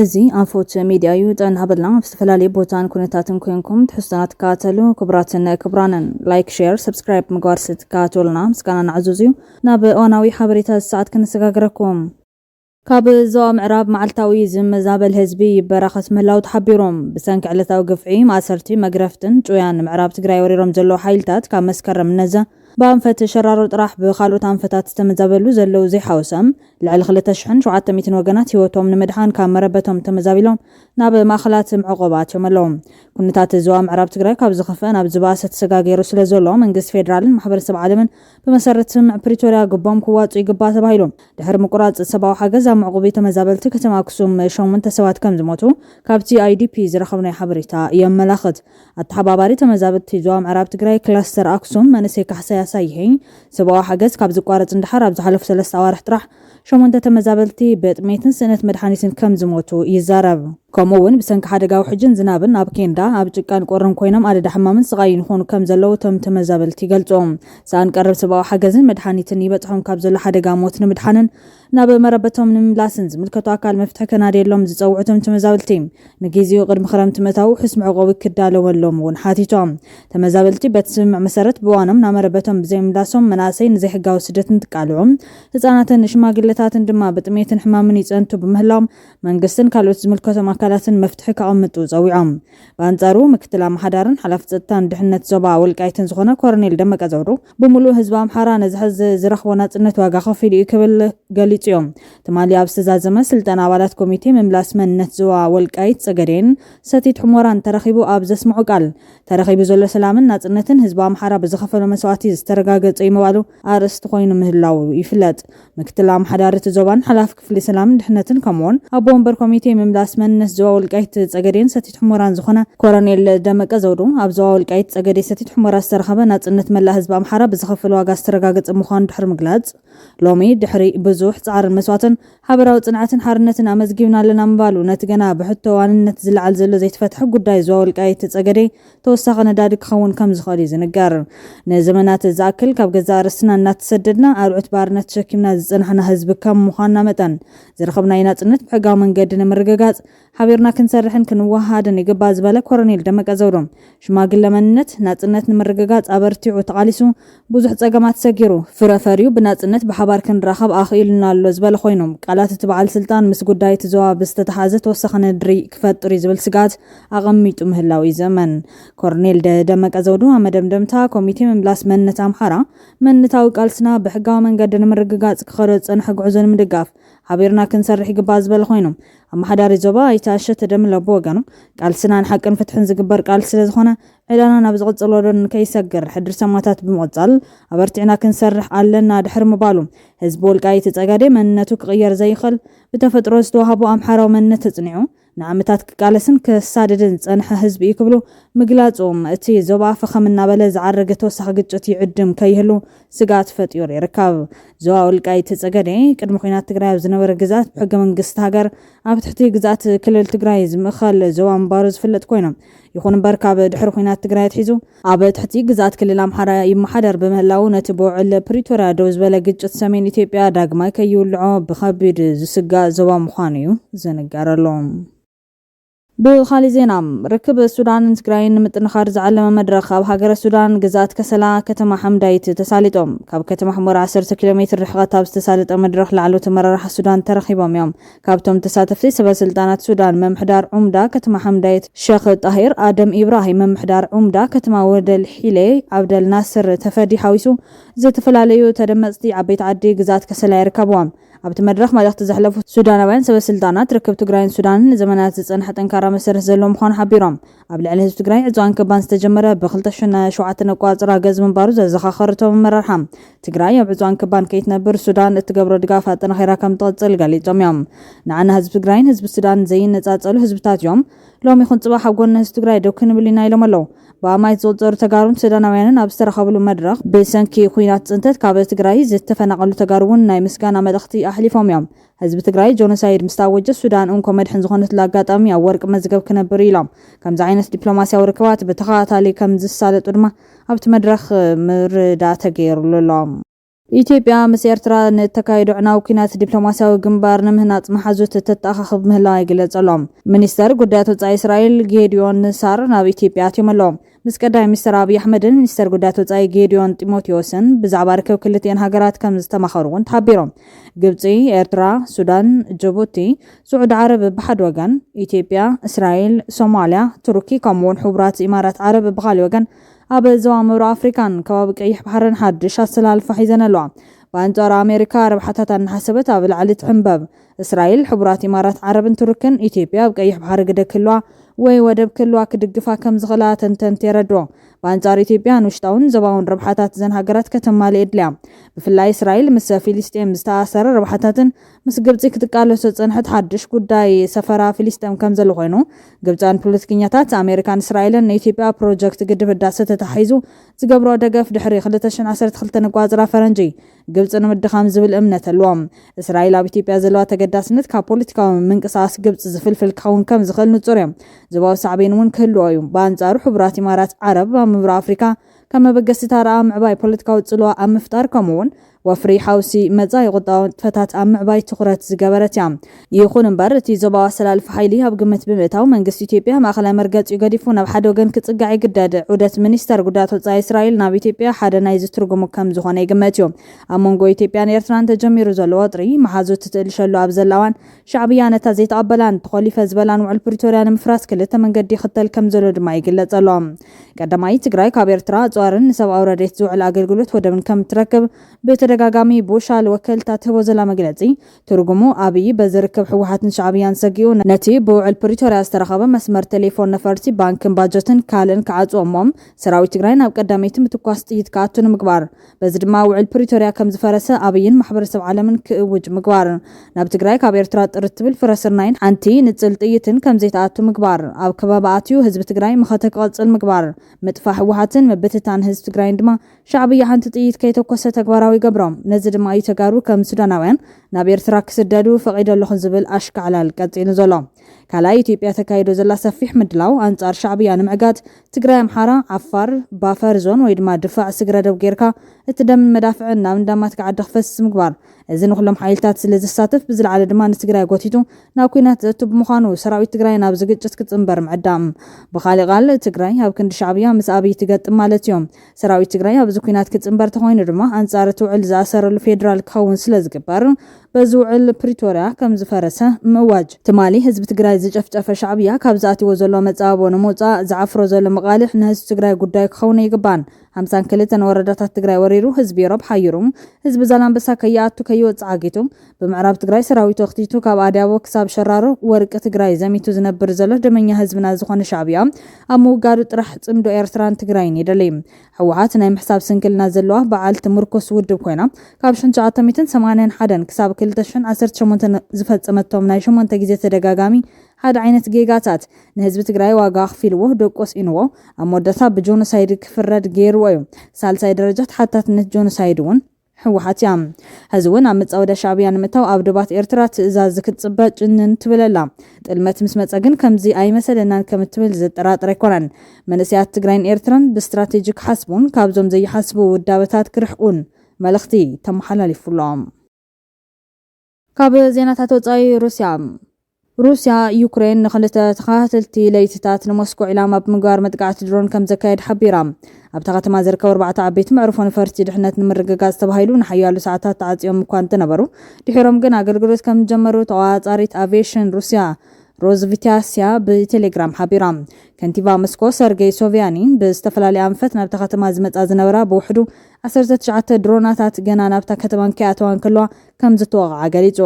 እዚ ኣንፎት ሚድያ እዩ ጥንሃበልና ብዝተፈላለዩ ቦታን ኩነታትን ኮይንኩም ትሕዝቶናት ትከታተሉ ክቡራትን ክቡራንን ላይክ ሼር ሰብስክራይብ ምግባር ስትከታተሉና ምስጋና ንዕዘዙ ናብ እዋናዊ ሓበሬታ ሰዓት ክንሰጋግረኩም ካብ ዞባ ምዕራብ መዓልታዊ ዝመዛበል ህዝቢ ይበራኸት ምህላው ተሓቢሮም ብሰንኪ ዕለታዊ ግፍዒ ማእሰርቲ መግረፍትን ጩያን ምዕራብ ትግራይ ወሪሮም ዘለዉ ሓይልታት ካብ መስከረም ነዘ በአንፈት ሸራሮ ጥራሕ ብኻልኦት አንፈታት ተመዛበሉ ዘለው ዘይሓወሰም ልዕሊ 2700 ወገናት ህይወቶም ንምድሓን ካብ መረበቶም ተመዛቢሎም ናብ ማእኸላት ምዕቆባት ዮመሎም ኩነታት ዞባ ምዕራብ ትግራይ ካብ ዝኸፈ ናብ ዝባሰ ተሰጋገይሩ ስለዘሎ መንግስቲ ፌደራልን ማሕበረሰብ ዓለምን ብመሰረት ስምዕ ፕሪቶሪያ ግቦም ክዋፁ ይግባእ ተባሂሎም ድሕሪ ምቁራፅ ሰብኣዊ ሓገዝ ኣብ ምዕቆቢ ተመዛበልቲ ከተማ አክሱም 8 ሰባት ከም ዝሞቱ ካብቲ አይዲፒ ዝረኸብናይ ሓበሬታ የመላኽት ኣተሓባባሪ ተመዛበልቲ ዞባ ምዕራብ ትግራይ ክላስተር አክሱም መንእሰይ ካሕሳይ ሳይሄኝ ሰብኣዊ ሓገዝ ካብ ዝቋረፅ እንድሓር ኣብ ዝሓለፉ 3 ኣዋርሕ ጥራሕ 8 ተመዛበልቲ በጥሜትን ስነት መድሓኒትን ከም ዝሞቱ ይዛረብ ከምኡውን ብሰንኪ ሓደጋዊ ሕጅን ዝናብን ኣብ ኬንዳ ኣብ ጭቃን ቆርን ኮይኖም ኣደዳ ሕማምን ስቃይን ይኾኑ ከም ዘለው ቶም ተመዛበልቲ ገልጾም ሳን ቀረብ ሰብኣዊ ሓገዝን መድሓኒትን ይበፅሖም ካብ ዘሎ ሓደጋ ሞት ንምድሓንን ናብ መረበቶም ንምምላስን ዝምልከቱ ኣካል መፍትሒ ከናድየሎም ዝፀውዑቶም ተመዛበልቲ ንግዚኡ ቅድሚ ክረምቲ መታው ሕስ ምዕቆቢ ክዳለወሎም እውን ሓቲቶም ተመዛበልቲ በትስምዕ መሰረት ብዋኖም ናብ መረበቶም ብዘይምላሶም መናእሰይ ንዘይሕጋዊ ስደትን ትቃልዑም ህፃናትን ሽማግለታትን ድማ በጥሜትን ሕማምን ይፀንቱ ብምህላዎም መንግስትን ካልኦት ዝምልከቶም አካላትን መፍትሒ ከቐምጡ ፀዊዖም በአንጻሩ ምክትል ኣመሓዳርን ሓላፊ ፀጥታን ድሕንነት ዞባ ወልቃይትን ዝኾነ ኮሎኔል ደመቀ ዘውዱ ብሙሉእ ህዝቢ ኣምሓራ ነዝሕዚ ዝረኽቦ ናጽነት ዋጋ ከፊሉ ክብል ገሊፅዮም ትማሊ ኣብ ዝተዛዘመ ስልጠና አባላት ኮሚቴ ምምላስ መንነት ዞባ ወልቃይት ፀገዴን ሰቲት ሕሞራን ተረኺቡ ኣብ ዘስምዑ ቃል ተረኺቡ ዘሎ ሰላምን ናጽነትን ህዝቢ ኣምሓራ ብዝኸፈሎ መስዋዕቲ ዝተረጋገፀ ይመባሉ ኣርእስቲ ኮይኑ ምህላው ይፍለጥ ምክትል ኣመሓዳሪ ዞባን ሓላፊ ክፍሊ ሰላምን ድሕነትን ከምኡውን ኣብ ወንበር ኮሚቴ ምምላስ መንነት ዞባ ወልቃይት ፀገዴን ሰቲት ሕሞራን ዝኾነ ኮሎኔል ደመቀ ዘውዱ ኣብ ዞባ ወልቃይት ፀገዴ ሰቲት ሕሞራ ዝተረኸበ ናጽነት መላ ህዝቢ ኣምሓራ ብዝኸፈሎ ዋጋ ዝተረጋገፀ ምዃኑ ድሕሪ ምግላጽ ሎሚ ድሕሪ ብዙሕ ጻዕርን መስዋዕትን ሓበራዊ ጽንዓትን ሓርነትን ኣመዝጊብና ኣለና ምባሉ ነቲ ገና ብሕቶ ዋንነት ዝለዓል ዘሎ ዘይተፈትሐ ጉዳይ ዞባ ወልቃይት ፀገዴ ተወሳኺ ነዳዲ ክኸውን ከም ዝኽእል ዝንገር ንዘመናት ዝኣክል ካብ ገዛ ርስና እናተሰደድና ኣልዑት ባርነት ተሸኪምና ዝጸንሐና ህዝቢ ከም ምዃንና መጠን ዝረኸብናይ ናጽነት ብሕጋዊ መንገዲ ንምርግጋጽ ሓቢርና ክንሰርሕን ክንዋሃድን ይግባእ ዝበለ ኮሎኔል ደመቀ ዘውዱ ሽማግለ መንነት ናጽነት ንምርግጋጽ ኣበርቲዑ ተቃሊሱ ብዙሕ ፀገማት ሰጊሩ ፍረፈሪዩ ብናጽነት ብሓባር ክንራኸብ ኣኽኢልና ኣሎ ዝበለ ኮይኖም ቃላት እቲ በዓል ስልጣን ምስ ጉዳይ እቲ ዞባ ብዝተተሓዘ ተወሳኺ ነድሪ ክፈጥር ዝብል ስጋት ኣቐሚጡ ምህላው ይዘመን ኮሎኔል ደመቀ ዘውዱ ኣብ መደምደምታ ኮሚቴ ምምላስ መንነት ኣምሓራ መንነታዊ ቃልስና ብሕጋዊ መንገዲ ንምርግጋጽ ክኸዶ ዝጸንሐ ጉዕዞ ንምድጋፍ ሓቢርና ክንሰርሕ ይግባእ ዝበለ ኮይኖም ኣመሓዳሪ ዞባ ኣይተኣሸተ ደምለቦ ወገኑ ቃልስናን ሓቅን ፍትሕን ዝግበር ቃል ስለዝኾነ ዕላና ናብ ዝቕፅል ወደን ከይሰግር ሕድር ሰማታት ብምቕፃል ኣበርቲዕና ክንሰርሕ ኣለና ድሕሪ ምባሉ ህዝቢ ወልቃይት ፀገዴ መንነቱ ክቕየር ዘይኽእል ብተፈጥሮ ዝተዋሃቦ ኣምሓራዊ መንነት ተጽኒዑ ንዓመታት ክቃለስን ክሳደድን ፀንሐ ህዝቢ ይክብሉ ምግላጾም እቲ ዞባ ፈኸም እናበለ ዝዓረገ ተወሳኺ ግጭት ይዕድም ከይህሉ ስጋት ፈጢሩ ይርከብ ዞባ ወልቃይት ፀገዴ ቅድሚ ኩናት ትግራይ ኣብ ዝነበረ ግዛት ብሕገ መንግስቲ ሃገር ኣብ ትሕቲ ግዛት ክልል ትግራይ ዝምኸል ዞባ ምባሩ ዝፍለጥ ኮይኖም ይኹን እምበር ካብ ድሕሪ ኩናት ትግራይ ትሒዙ ኣብ ትሕቲ ግዛት ክልል ኣምሓራ ይመሓደር ብምህላው ነቲ ብውዕል ፕሪቶሪያ ደው ዝበለ ግጭት ሰሜን ኢትዮጵያ ዳግማይ ከይውልዖ ብከቢድ ዝስጋእ ዞባ ምዃኑ እዩ ዝንገረሎም ብኻሊ ዜና ርክብ ሱዳንን ትግራይን ንምጥንኻር ዝዓለመ መድረኽ ኣብ ሃገረ ሱዳን ግዛት ከሰላ ከተማ ሓምዳይት ተሳሊጦም ካብ ከተማ ሕሞራ 10 ኪሎ ሜትር ርሕቐት ኣብ ዝተሳለጠ መድረኽ ላዕለዎት ኣመራርሓ ሱዳን ተረኺቦም እዮም ካብቶም ተሳተፍቲ ሰበስልጣናት ሱዳን መምሕዳር ዑምዳ ከተማ ሓምዳይት ሼኽ ጣሂር ኣደም ኢብራሂም መምሕዳር ዑምዳ ከተማ ወደል ሒሌ ዓብደል ናስር ተፈዲ ሓዊሱ ዝተፈላለዩ ተደመፅቲ ዓበይቲ ዓዲ ግዛት ከሰላ ይርከብዎም ኣብቲ መድረኽ መልእኽቲ ዘሕለፉ ሱዳናውያን ሰበስልጣናት ርክብ ትግራይን ሱዳንን ንዘመናት ዝጸንሐ ጠንካራ መሰረት ዘለዎ ምዃኑ ሓቢሮም ኣብ ልዕሊ ህዝቢ ትግራይ ዕፅዋን ክባን ዝተጀመረ ብ2007 ኣቋፅራ ገዝ ምንባሩ ዘዘኻኸረቶም ኣመራርሓ ትግራይ ኣብ ዕፅዋን ክባን ከይትነብር ሱዳን እትገብሮ ድጋፍ ኣጠናኺራ ከም ትቐፅል ገሊፆም እዮም ንዓና ህዝቢ ትግራይን ህዝቢ ሱዳን ዘይነፃፀሉ ህዝብታት እዮም ሎሚ ይኹን ጽባሕ ኣብ ጎኒ ህዝቢ ትግራይ ደው ክንብል ኢና ኢሎም ኣለዉ ብኣማይት ዝቁፀሩ ተጋሩን ሱዳናውያንን ኣብ ዝተረኸብሉ መድረኽ ብሰንኪ ኩናት ጽንተት ካብ ትግራይ ዝተፈናቐሉ ተጋሩን ናይ ምስጋና መልእኽቲ ኣሕሊፎም እዮም ህዝቢ ትግራይ ጆኖሳይድ ምስታወጀ ሱዳን እንኮ መድሕን ዝኾነትሉ ኣጋጣሚ ኣብ ወርቂ መዝገብ ክነብር ኢሎም ከምዚ ዓይነት ዲፕሎማስያዊ ርክባት ብተኸታታሊ ከም ዝሳለጡ ድማ ኣብቲ መድረኽ ምርዳእ ተገይሩሎም ኢትዮጵያ ምስ ኤርትራ ንተካይዶ ዕናው ኩናት ዲፕሎማሲያዊ ግንባር ንምህናጽ መሓዙት ተተኣኻኽብ ምህላዋ ይግለጸሎም። ሚኒስተር ጉዳያት ወጻኢ እስራኤል ጌዲዮን ሳር ናብ ኢትዮጵያ ኣትዮም ኣለዎም። ምስ ቀዳማይ ሚኒስትር አብይ አሕመድን ሚኒስተር ጉዳያት ወጻኢ ጌዲዮን ጢሞቴዎስን ብዛዕባ ርክብ ክልቲአን ሃገራት ከም ዝተማኸሩ እውን ተሓቢሮም። ግብጺ፣ ኤርትራ፣ ሱዳን፣ ጅቡቲ፣ ስዑድ ዓረብ ብሓደ ወገን፣ ኢትዮጵያ፣ እስራኤል፣ ሶማልያ፣ ቱርኪ ከምኡውን ሕቡራት ኢማራት ዓረብ ብኻልእ ወገን ኣብ ዞባ ምብራቕ ኣፍሪካን ከባቢ ቀይሕ ባሕርን ሓድሽ ኣሰላልፋ ሒዘን ኣለዋ። በአንጻሩ ኣሜሪካ ረብሓታት እናሓሰበት ኣብ ላዕሊ ትሕንበብ። እስራኤል፣ ሕቡራት ኢማራት ዓረብን ቱርክን ኢትዮጵያ ኣብ ቀይሕ ባሕሪ ግደ ክልዋ ወይ ወደብ ክልዋ ክድግፋ ከም ዝኽእላ ተንተንቲ የረድኦ። በአንጻሩ ኢትዮጵያ ንውሽጣውን ዞባውን ረብሓታት ዘን ሃገራት ከተማልእ የድልያ። ብፍላይ እስራኤል ምስ ፊሊስጤም ዝተኣሰረ ረብሓታትን ምስ ግብጺ ክትቃለሶ ዝጸንሐት ሓድሽ ጉዳይ ሰፈራ ፊሊስጤም ከም ዘሎ ኮይኑ ግብጻን ፖለቲከኛታት ኣሜሪካን እስራኤልን ንኢትዮጵያ ፕሮጀክት ግድብ ህዳሴ ተታሒዙ ዝገብሮ ደገፍ ድሕሪ 2012 ንቋጽራ ፈረንጂ ግብጽ ንምድኻም ዝብል እምነት ኣለዎም። እስራኤል ኣብ ኢትዮጵያ ዘለዋ ተገዳስነት ካብ ፖለቲካዊ ምንቅስቓስ ግብጽ ዝፍልፍል ክኸውን ከም ዝኽእል ንጹር እዮም። ዞባዊ ሳዕቤን እውን ክህልዎ እዩ። በአንጻሩ ሕቡራት ኢማራት ዓረብ ኣብ ምብራቕ ኣፍሪካ ከም መበገሲ ታርኣ ምዕባይ ፖለቲካዊ ጽልዋ ኣብ ምፍጣር ከምኡውን ወፍሪ ሓውሲ መጻኢ ቁጠባዊ ንጥፈታት ኣብ ምዕባይ ትኹረት ዝገበረት እያ። ይኹን እምበር እቲ ዞባዊ ኣሰላልፋ ሓይሊ ኣብ ግምት ብምእታው መንግስቲ ኢትዮጵያ ማእኸላይ መርገፂኡ ገዲፉ ናብ ሓደ ወገን ክጽጋዕ ይግደድ። ዑደት ሚኒስተር ጉዳያት ወጻኢ እስራኤል ናብ ኢትዮጵያ ሓደ ናይ ዝትርጉሙ ከም ዝኾነ ይግመት እዩ። ኣብ መንጎ ኢትዮጵያን ኤርትራን ተጀሚሩ ዘሎ ወጥሪ መሓዙት ትእልሸሉ ኣብ ዘላዋን ሻዕብያ ነታ ዘይተቐበላን ተኸሊፈ ዝበላን ውዕል ፕሪቶርያ ንምፍራስ ክልተ መንገዲ ይኽተል ከም ዘሎ ድማ ይግለጽ ኣሎ። ቀዳማይ ትግራይ ካብ ኤርትራ ጾርን ንሰብኣዊ ረድኤት ዝውዕል ኣገልግሎት ወደብን ከም ትረክብ በተደጋጋሚ ቦሻል ወከልታት ህቦ ዘላ መግለጺ ትርጉሙ ኣብይ በዝርክብ ሕወሓትን ሻዕብያን ሰጊኡ ነቲ ብውዕል ፕሪቶርያ ዝተረኸበ መስመር ቴሌፎን ነፈርቲ ባንክን ባጀትን ካልእን ክዓጽዎሞም ሰራዊት ትግራይ ናብ ቀዳመይቲ ምትኳስ ጥይት ክኣቱ ንምግባር በዚ ድማ ውዕል ፕሪቶርያ ከም ዝፈረሰ ኣብይን ማሕበረሰብ ዓለምን ክእውጅ ምግባር ናብ ትግራይ ካብ ኤርትራ ጥርት ትብል ፍረስርናይን ሓንቲ ንጽል ጥይትን ከም ዘይተኣቱ ምግባር ኣብ ከባቢ ኣትዩ ህዝቢ ትግራይ መኸተ ክቐጽል ምግባር ምጥፋሕ ሕወሓትን ምብትታን ህዝቢ ትግራይ ድማ ሻዕብያ ሓንቲ ጥይት ከይተኮሰ ተግባራዊ ገብሮም ነዚ ድማ እዩ ተጋሩ ከም ሱዳናውያን ናብ ኤርትራ ክስደዱ ፈቒዱ ኣለኹ ዝብል ኣሽከዕላል ቀጺሉ ዘሎ። ካልኣይ ኢትዮጵያ ተካይዶ ዘላ ሰፊሕ ምድላው ኣንጻር ሻዕብያ ንምዕጋት ትግራይ፣ ኣምሓራ፣ ዓፋር፣ ባፈር ዞን ወይ ድማ ድፋዕ ስግረደብ ጌርካ እቲ ደምን መዳፍዕን ናብ እንዳማት ክዓዲ ክፈስስ ምግባር እዚ ንኩሎም ሓይልታት ስለ ዝሳተፍ ብዝለዓለ ድማ ንትግራይ ጎቲቱ ናብ ኩናት ዘእቱ ብምዃኑ ሰራዊት ትግራይ ናብ ዝግጭት ክጽንበር ምዕዳም። ብኻሊእ ቃል ትግራይ ኣብ ክንዲ ሻዕብያ ምስ ኣብይ ትገጥም ማለት እዮም። ሰራዊት ትግራይ ኣብዚ ኩናት ክጽንበር ተኾይኑ ድማ ኣንጻር እቲ ውዕል ዝኣሰረሉ ፌደራል ክኸውን ስለ ዝግበር በዚ ውዕል ፕሪቶርያ ከም ዝፈረሰ ምእዋጅ ትማሊ ህዝቢ ትግራይ ዝጨፍጨፈ ሻዕብያ ካብ ዝኣትዎ ዘሎ መጻቦ ንምውፃእ ዝዓፍሮ ዘሎ መቃልሕ ንህዝቢ ትግራይ ጉዳይ ክኸውን ይግባን። 52 ወረዳታት ትግራይ ወሪሩ ህዝቢ ይረብ ሓይሩ ህዝቢ ዛላምበሳ ከይኣቱ ከይወፅእ ዓጊቱ ብምዕራብ ትግራይ ሰራዊት ወክቲቱ ካብ ኣድያቦ ክሳብ ሸራሮ ወርቂ ትግራይ ዘሚቱ ዝነብር ዘሎ ደመኛ ህዝብና ዝኾነ ሻዕብያ ኣብ ምውጋዱ ጥራሕ ጽምዶ ኤርትራን ትግራይን ይደሊ። ሕወሓት ናይ ምሕሳብ ስንክልና ዘለዋ በዓልቲ ምርኮስ ውድብ ኮይና ካብ 1981 ክሳብ 2018 ዝፈጸመቶም ናይ 8 ግዜ ተደጋጋሚ ሓደ ዓይነት ጌጋታት ንህዝቢ ትግራይ ዋጋ ክፊልዎ ደቆስ ኢንዎ ኣብ መወዳእታ ብጆኖሳይድ ክፍረድ ገይርዎ እዩ። ሳልሳይ ደረጃ ተሓታትነት ጆኖሳይድ እውን ሕወሓት እያ። ሕዚ እውን ኣብ መጻወደ ሻዕብያ ንምእታው ኣብ ድባት ኤርትራ ትእዛዝ ክትጽበ ጭንን ትብለላ። ጥልመት ምስ መጸ ግን ከምዚ ኣይመሰለናን ከም ትብል ዘጠራጥር ኣይኮነን። መንእስያት ትግራይን ኤርትራን ብስትራቴጂክ ሓስቡን ካብዞም ዘይሓስቡ ውዳበታት ክርሕቁን መልእኽቲ ተመሓላሊፉሎም። ካብ ዜናታት ወጻኢ ሩስያ ዩክሬን ንኽልተ ተኸታተልቲ ለይትታት ንሞስኮ ኢላማ ብምግባር መጥቃዕቲ ድሮን ከም ዘካየድ ሓቢራ። ኣብታ ከተማ ዝርከቡ 4 ዓበይቲ መዕርፎ ነፈርቲ ድሕነት ንምርግጋዝ ተባሂሉ ንሓያሉ ሰዓታት ተዓጽዮም እኳ እንትነበሩ ድሒሮም ግን ኣገልግሎት ከም ጀመሩ ተቆጻጻሪት ኣቪዬሽን ሩስያ ሮዝቪታስያ በቴሌግራም ሓቢራ። ከንቲባ ሞስኮ ሰርጌይ ሶቪያኒን ብዝተፈላለየ ኣንፈት ናብታ ከተማ ዝመጻ ዝነበራ ብውሕዱ 19 ድሮናታት ገና ናብታ ከተማ ከኣተዋን ከለዋ ከም ዝተወቕዓ ገሊጹ።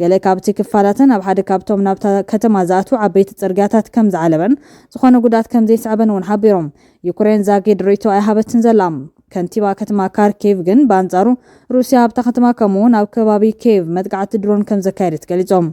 ገለ ካብቲ ክፋላትን ኣብ ሓደ ካብቶም ናብታ ከተማ ዝኣቱ ዓበይቲ ጽርግያታት ከም ዝዓለበን ዝኾነ ጉዳት ከም ዘይስዕበን እውን ሓቢሮም። ዩክሬን ዛጊድ ሪቶ ኣይሃበትን ዘላ። ከንቲባ ከተማ ካርኬቭ ግን በአንጻሩ ሩስያ ኣብታ ከተማ ከምኡውን ኣብ ከባቢ ኬቭ መጥቃዕቲ ድሮን ከም ዘካየደት ገሊጾም።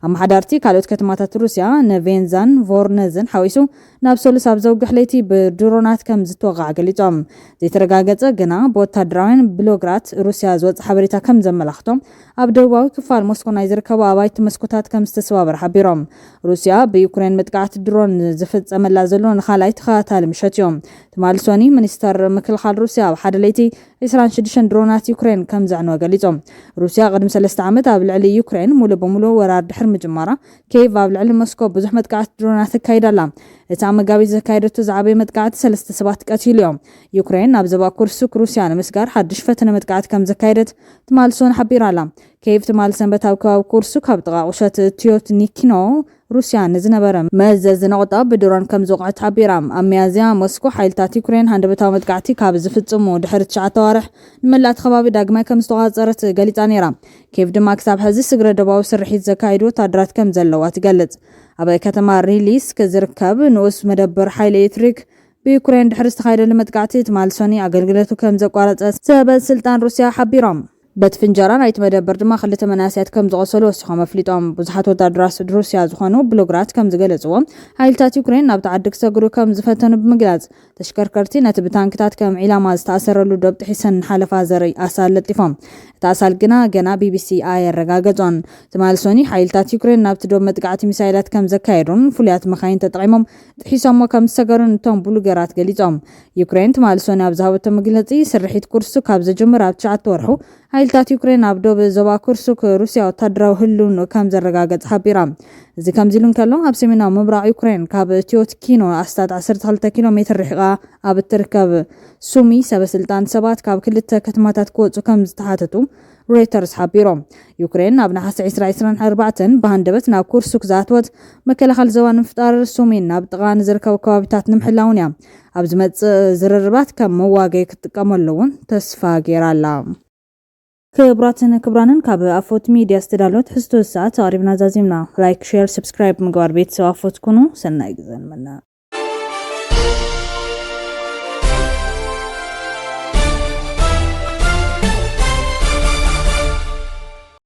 ኣመሓዳርቲ ካልኦት ከተማታት ሩስያ ነቬንዛን ቮርነዝን ሓዊሱ ናብ ሶሉስ ኣብ ዘውግሕ ለይቲ ብድሮናት ከም ዝተወቕዓ ገሊጾም። ዘይተረጋገጸ ግና ብወታደራውያን ብሎግራት ሩስያ ዝወፅእ ሓበሬታ ከም ዘመላኽቶም ኣብ ደቡባዊ ክፋል ሞስኮ ናይ ዝርከቡ ኣባይቲ መስኮታት ከም ዝተሰባበረ ሓቢሮም። ሩስያ ብዩክሬን መጥቃዕቲ ድሮን ዝፍጸመላ ዘሎ ንኻልኣይ ተኸታታሊ ምሸት እዮም። ትማሊ ሶኒ ሚኒስተር ምክልኻል ሩስያ ኣብ ሓደ ለይቲ 26 ድሮናት ዩክሬን ከም ዘዕነወ ገሊጾም ሩስያ ቅድሚ 3 ዓመት ኣብ ልዕሊ ዩክሬን ሙሉ በሙሉ ወራር ድሕር ምጅማራ ኬቭ ኣብ ልዕሊ ሞስኮ ብዙሕ መጥቃዕቲ ድሮናት ካይዳላ እታ መጋቢት ዘካየደቱ ዝዓበየ መጥቃዕቲ 3 ሰባት ቀቲሉ እዮም ዩክሬን ኣብ ዞባ ኩርስክ ሩስያ ንምስጋር ሓድሽ ፈተነ መጥቃዕቲ ከም ዘካየደት ትማልሶን ሓቢራላ ኬቭ ትማል ሰንበት ኣብ ከባቢ ኩርስክ ኣብ ጥቓ ቁሸት ቲዮትኒኪኖ ሩስያ ንዝነበረ መዘዝ ነቆጣ ብድሮን ከም ዝወቅዐት ሓቢራ ኣብ ሚያዝያ ሞስኮ ሓይልታት ዩክሬን ሃንደበታዊ መጥቃዕቲ ካብ ዝፍጽሙ ድሕሪ 9 ወርሕ ንመላእቲ ከባቢ ዳግማይ ከም ዝተቆጻጸረት ገሊጻ ነይራ ኬቭ ድማ ክሳብ ሕዚ ስግረ ደባዊ ስርሒት ዘካይዱ ወታደራት ከም ዘለዋ ትገልጽ ኣብ ከተማ ሪሊስ ከዝርከብ ንኡስ መደበር ሓይሊ ኤሌክትሪክ በዩክሬን ድሕሪ ዝተካየደሉ መጥቃዕቲ ትማልሶኒ ኣገልግሎቱ ከም ዘቋረጸ ሰበብ ስልጣን ሩስያ ሓቢሮም በት ፍንጀራ ናይቲ መደበር ድማ ክልተ መናስያት ከም ዝቆሰሉ ወሲኾም ኣፍሊጦም ብዙሓት ወታደራት ሩስያ ዝኾኑ ብሎግራት ከም ዝገለጽዎም ሓይልታት ዩክሬን ናብ ተዓዲ ክሰግሩ ከም ዝፈተኑ ብምግላጽ ተሽከርከርቲ ነቲ ብታንክታት ከም ዒላማ ዝተኣሰረሉ ዶብ ጥሒሰን ሓለፋ ዘርኢ ኣሳል ለጢፎም እቲ ኣሳል ግና ገና ቢቢሲ ኣየረጋገጾን ትማልሶኒ ሓይልታት ዩክሬን ናብቲ ዶብ መጥቃዕቲ ሚሳይላት ከም ዘካየዱን ፍሉያት መኻይን ተጠቒሞም ጥሒሶሞ ከም ዝሰገሩን እቶም ብሉገራት ገሊጾም ዩክሬን ትማልሶኒ ኣብ ዝሃበቶ መግለጺ ስርሒት ኩርሱ ካብ ዝጅምር ኣብ 9 ወርሑ ሓይልታት ዩክሬን ኣብ ዶብ ዞባ ኩርስክ ሩስያ ወታደራዊ ህልውና ከም ዘረጋገጽ ሓቢራ እዚ ከምዚ ኢሉ እንከሎ ኣብ ሰሜናዊ ምብራቕ ዩክሬን ካብ ቲዮትኪኖ ኣስታት 12 ኪሎ ሜትር ርሒቓ ኣብ እትርከብ ሱሚ ሰበስልጣን ሰባት ካብ ክልተ ከተማታት ክወጹ ከም ዝተሓተቱ ሮይተርስ ሓቢሮም ዩክሬን ኣብ ነሐሴ 2024 ብሃንደበት ናብ ኩርስክ ዝኣትወት መከላኸሊ ዞባ ንምፍጣር ሱሚን ናብ ጥቓ ንዝርከቡ ከባቢታት ንምሕላውን እያ ኣብ ዝመጽእ ዝርርባት ከም መዋገይ ክትጥቀመሉ እውን ተስፋ ገይራላ ክብራንን ካብ ኣፎት ሚድያ ዝተዳለወት ሕዝቶ ሰዓት ኣሪብና ዛዚምና ላይክ ሼር ሰብስክራይብ ምግባር ቤተሰብ ኣፎት ኩኑ ሰናይ ግዜ ንመና